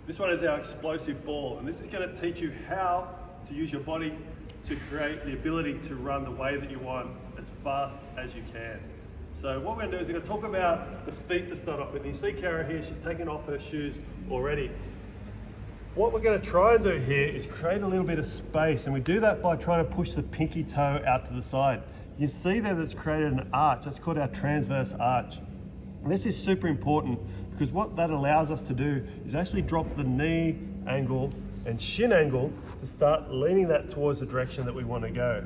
This one is our explosive fall, and this is going to teach you how to use your body to create the ability to run the way that you want as fast as you can. So what we're going to do is we're going to talk about the feet to start off with. You see Kara here, she's taken off her shoes already. What we're going to try and do here is create a little bit of space, and we do that by trying to push the pinky toe out to the side. You see there that's created an arch, that's called our transverse arch. And this is super important because what that allows us to do is actually drop the knee angle and shin angle to start leaning that towards the direction that we want to go.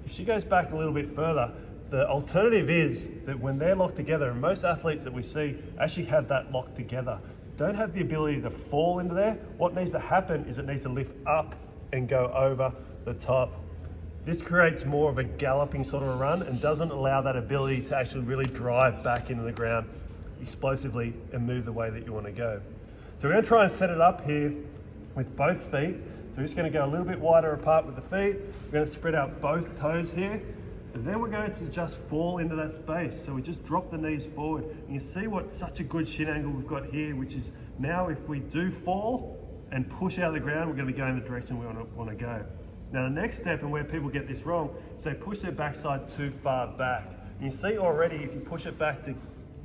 If she goes back a little bit further, the alternative is that when they're locked together, and most athletes that we see actually have that locked together, don't have the ability to fall into there. What needs to happen is it needs to lift up and go over the top. This creates more of a galloping sort of a run and doesn't allow that ability to actually really drive back into the ground explosively and move the way that you want to go. So we're going to try and set it up here with both feet. So we're just going to go a little bit wider apart with the feet. We're going to spread out both toes here. And then we're going to just fall into that space. So we just drop the knees forward. And you see what such a good shin angle we've got here, which is now if we do fall and push out of the ground, we're going to be going the direction we want to go. Now the next step, and where people get this wrong, is they push their backside too far back. And you see already if you push it back to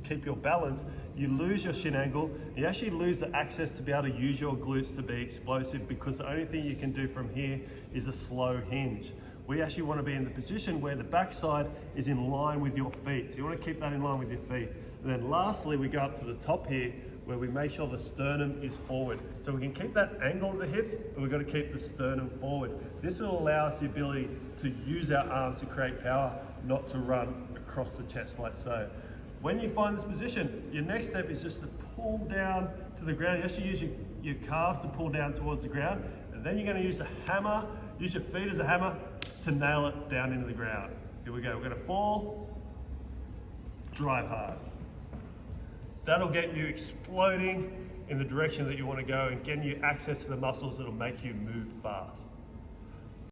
keep your balance, you lose your shin angle. You actually lose the access to be able to use your glutes to be explosive, because the only thing you can do from here is a slow hinge. We actually want to be in the position where the backside is in line with your feet. So you want to keep that in line with your feet. And then lastly, we go up to the top here where we make sure the sternum is forward. So we can keep that angle of the hips, but we've got to keep the sternum forward. This will allow us the ability to use our arms to create power, not to run across the chest like so. When you find this position, your next step is just to pull down to the ground. You actually use your calves to pull down towards the ground, and then you're going to use a hammer, use your feet as a hammer to nail it down into the ground. Here we go, we're going to fall, drive hard. That'll get you exploding in the direction that you want to go and getting you access to the muscles that'll make you move fast.